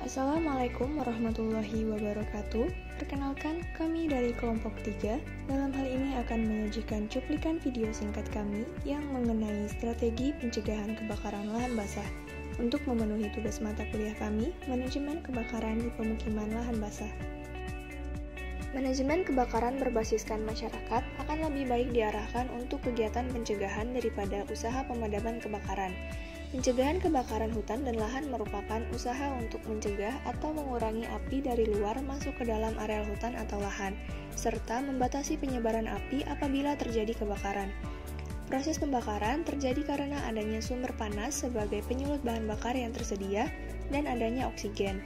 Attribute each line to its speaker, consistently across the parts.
Speaker 1: Assalamualaikum warahmatullahi wabarakatuh. Perkenalkan, kami dari kelompok 3 dalam hal ini akan menyajikan cuplikan video singkat kami yang mengenai strategi pencegahan kebakaran lahan basah untuk memenuhi tugas mata kuliah kami, manajemen kebakaran di pemukiman lahan basah. Manajemen kebakaran berbasiskan masyarakat akan lebih baik diarahkan untuk kegiatan pencegahan daripada usaha pemadaman kebakaran. Pencegahan kebakaran hutan dan lahan merupakan usaha untuk mencegah atau mengurangi api dari luar masuk ke dalam areal hutan atau lahan, serta membatasi penyebaran api apabila terjadi kebakaran. Proses pembakaran terjadi karena adanya sumber panas sebagai penyulut bahan bakar yang tersedia dan adanya oksigen.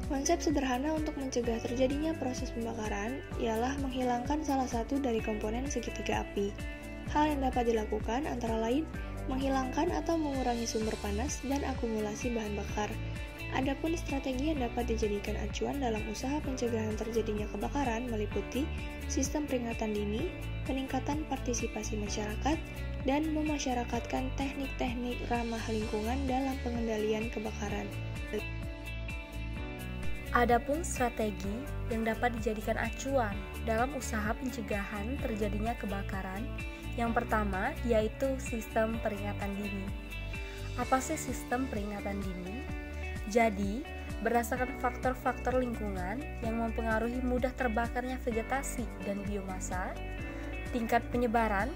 Speaker 1: Konsep sederhana untuk mencegah terjadinya proses pembakaran ialah menghilangkan salah satu dari komponen segitiga api. Hal yang dapat dilakukan antara lain menghilangkan atau mengurangi sumber panas dan akumulasi bahan bakar. Adapun strategi yang dapat dijadikan acuan dalam usaha pencegahan terjadinya kebakaran meliputi sistem peringatan dini, peningkatan partisipasi masyarakat, dan memasyarakatkan teknik-teknik ramah lingkungan dalam pengendalian kebakaran.
Speaker 2: Adapun strategi yang dapat dijadikan acuan dalam usaha pencegahan terjadinya kebakaran, yang pertama yaitu sistem peringatan dini. Apa sih sistem peringatan dini? Jadi, berdasarkan faktor-faktor lingkungan yang mempengaruhi mudah terbakarnya vegetasi dan biomasa, tingkat penyebaran,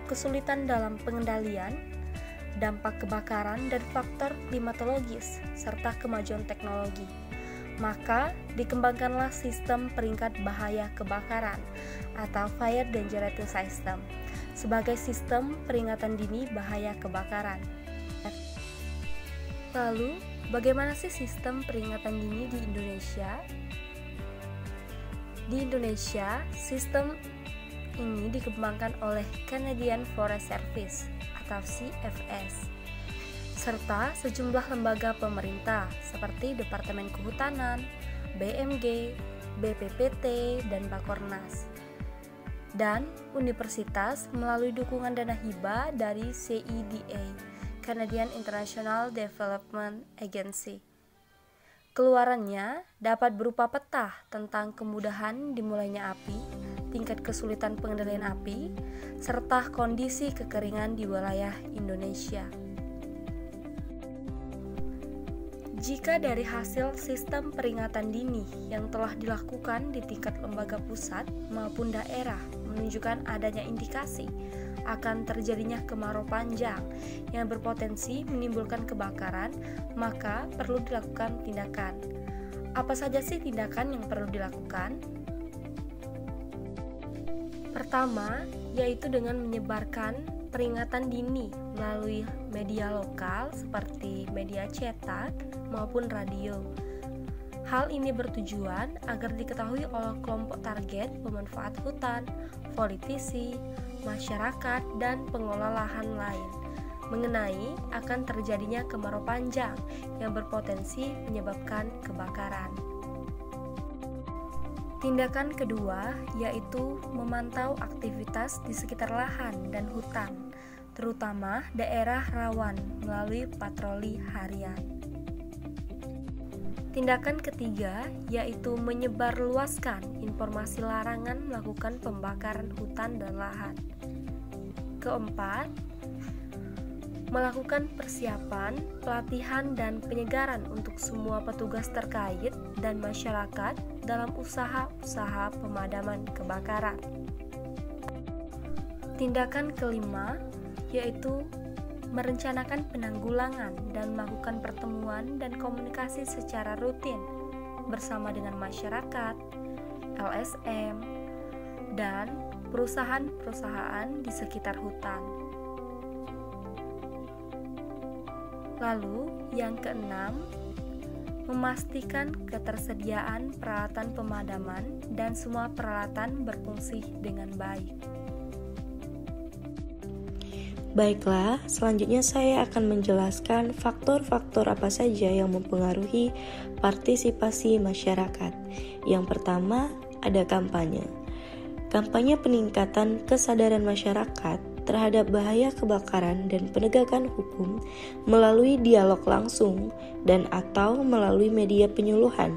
Speaker 2: kesulitan dalam pengendalian, dampak kebakaran, dan faktor klimatologis, serta kemajuan teknologi. Maka dikembangkanlah sistem peringkat bahaya kebakaran atau Fire Dangerous System sebagai sistem peringatan dini bahaya kebakaran. Lalu, bagaimana sih sistem peringatan dini di Indonesia? Di Indonesia, sistem ini dikembangkan oleh Canadian Forest Service atau CFS serta sejumlah lembaga pemerintah seperti Departemen Kehutanan, BMG, BPPT, dan Bakornas, dan universitas melalui dukungan dana hibah dari CEDA, Canadian International Development Agency. Keluarannya dapat berupa peta tentang kemudahan dimulainya api, tingkat kesulitan pengendalian api, serta kondisi kekeringan di wilayah Indonesia. Jika dari hasil sistem peringatan dini yang telah dilakukan di tingkat lembaga pusat maupun daerah menunjukkan adanya indikasi akan terjadinya kemarau panjang yang berpotensi menimbulkan kebakaran, maka perlu dilakukan tindakan. Apa saja sih tindakan yang perlu dilakukan? Pertama, yaitu dengan menyebarkan peringatan dini melalui media lokal seperti media cetak maupun radio. Hal ini bertujuan agar diketahui oleh kelompok target pemanfaat hutan, politisi, masyarakat, dan pengelola lahan lain mengenai akan terjadinya kemarau panjang yang berpotensi menyebabkan kebakaran. Tindakan kedua yaitu memantau aktivitas di sekitar lahan dan hutan, terutama daerah rawan melalui patroli harian. Tindakan ketiga yaitu menyebarluaskan informasi larangan melakukan pembakaran hutan dan lahan. Keempat, melakukan persiapan, pelatihan, dan penyegaran untuk semua petugas terkait dan masyarakat dalam usaha-usaha pemadaman kebakaran. Tindakan kelima yaitu merencanakan penanggulangan dan melakukan pertemuan dan komunikasi secara rutin bersama dengan masyarakat, LSM, dan perusahaan-perusahaan di sekitar hutan. Lalu, yang keenam, memastikan ketersediaan peralatan pemadaman dan semua peralatan berfungsi dengan baik.
Speaker 3: Baiklah, selanjutnya saya akan menjelaskan faktor-faktor apa saja yang mempengaruhi partisipasi masyarakat. Yang pertama, ada kampanye. Kampanye peningkatan kesadaran masyarakat terhadap bahaya kebakaran dan penegakan hukum melalui dialog langsung dan atau melalui media penyuluhan,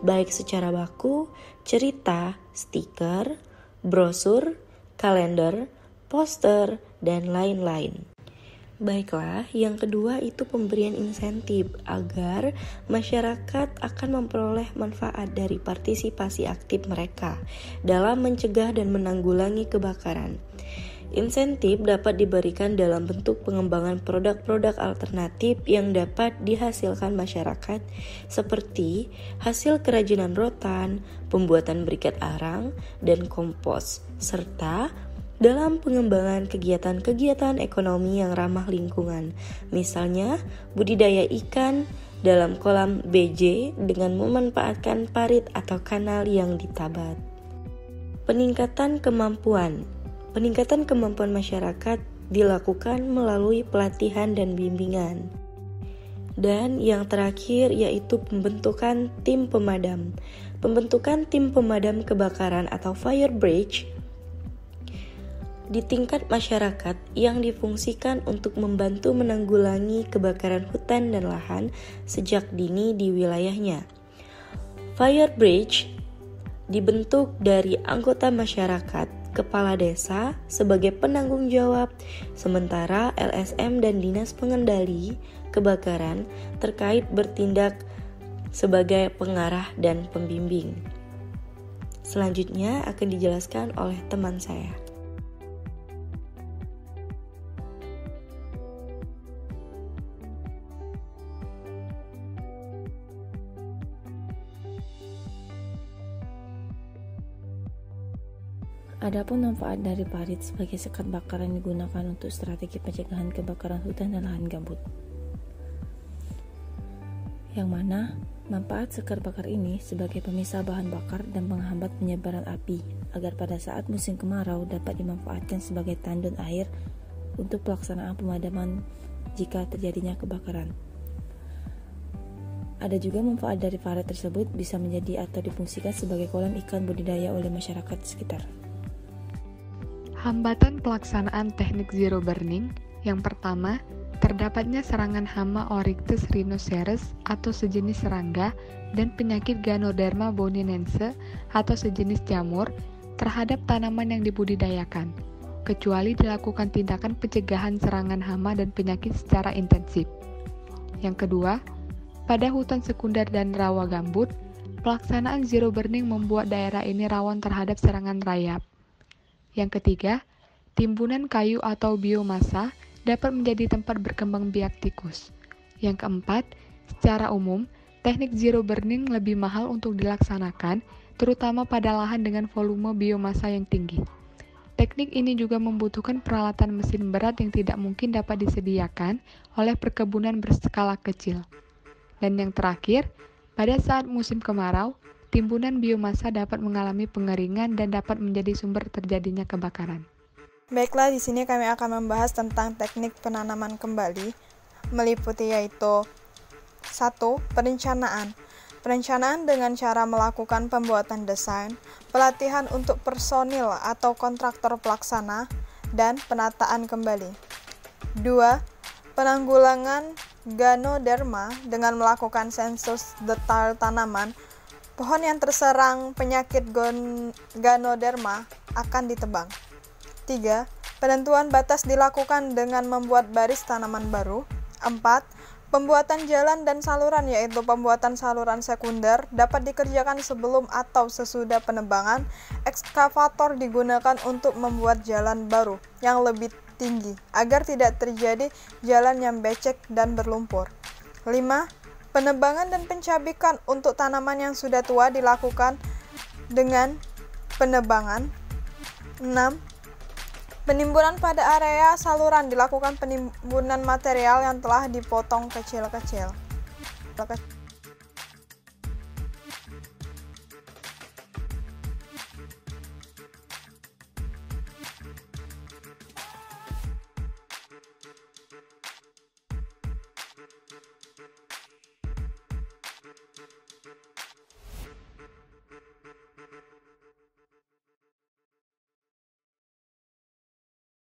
Speaker 3: baik secara baku, cerita, stiker, brosur, kalender, poster, dan lain-lain. Baiklah, yang kedua itu pemberian insentif agar masyarakat akan memperoleh manfaat dari partisipasi aktif mereka dalam mencegah dan menanggulangi kebakaran. Insentif dapat diberikan dalam bentuk pengembangan produk-produk alternatif yang dapat dihasilkan masyarakat seperti hasil kerajinan rotan, pembuatan briket arang, dan kompos, serta dalam pengembangan kegiatan-kegiatan ekonomi yang ramah lingkungan, misalnya budidaya ikan dalam kolam BJ dengan memanfaatkan parit atau kanal yang ditabat. Peningkatan kemampuan masyarakat dilakukan melalui pelatihan dan bimbingan. Dan yang terakhir yaitu pembentukan tim pemadam. Pembentukan tim pemadam kebakaran atau fire bridge di tingkat masyarakat yang difungsikan untuk membantu menanggulangi kebakaran hutan dan lahan sejak dini di wilayahnya. Fire bridge dibentuk dari anggota masyarakat, kepala desa sebagai penanggung jawab, sementara LSM dan Dinas Pengendali Kebakaran terkait bertindak sebagai pengarah dan pembimbing. Selanjutnya akan dijelaskan oleh teman saya.
Speaker 4: Adapun manfaat dari parit sebagai sekat bakar yang digunakan untuk strategi pencegahan kebakaran hutan dan lahan gambut. Yang mana manfaat sekat bakar ini sebagai pemisah bahan bakar dan menghambat penyebaran api agar pada saat musim kemarau dapat dimanfaatkan sebagai tandon air untuk pelaksanaan pemadaman jika terjadinya kebakaran. Ada juga manfaat dari parit tersebut bisa menjadi atau difungsikan sebagai kolam ikan budidaya oleh masyarakat sekitar.
Speaker 1: Hambatan pelaksanaan teknik zero burning. Yang pertama, terdapatnya serangan hama Oryctes rhinoceros atau sejenis serangga dan penyakit Ganoderma boninense atau sejenis jamur terhadap tanaman yang dibudidayakan, kecuali dilakukan tindakan pencegahan serangan hama dan penyakit secara intensif. Yang kedua, pada hutan sekunder dan rawa gambut, pelaksanaan zero burning membuat daerah ini rawan terhadap serangan rayap. Yang ketiga, timbunan kayu atau biomasa dapat menjadi tempat berkembang biak tikus. Yang keempat, secara umum, teknik zero burning lebih mahal untuk dilaksanakan, terutama pada lahan dengan volume biomasa yang tinggi. Teknik ini juga membutuhkan peralatan mesin berat yang tidak mungkin dapat disediakan oleh perkebunan berskala kecil. Dan yang terakhir, pada saat musim kemarau, timbunan biomasa dapat mengalami pengeringan dan dapat menjadi sumber terjadinya kebakaran.
Speaker 5: Baiklah, di sini kami akan membahas tentang teknik penanaman kembali, meliputi yaitu 1. Perencanaan. Perencanaan dengan cara melakukan pembuatan desain, pelatihan untuk personil atau kontraktor pelaksana, dan penataan kembali. 2. Penanggulangan Ganoderma dengan melakukan sensus detail tanaman. Pohon yang terserang penyakit Ganoderma akan ditebang. 3. Penentuan batas dilakukan dengan membuat baris tanaman baru. 4. Pembuatan jalan dan saluran, yaitu pembuatan saluran sekunder, dapat dikerjakan sebelum atau sesudah penebangan. Ekskavator digunakan untuk membuat jalan baru yang lebih tinggi, agar tidak terjadi jalan yang becek dan berlumpur. 5. Penebangan dan pencabikan untuk tanaman yang sudah tua dilakukan dengan penebangan. 6. Penimbunan pada area saluran dilakukan penimbunan material yang telah dipotong kecil-kecil.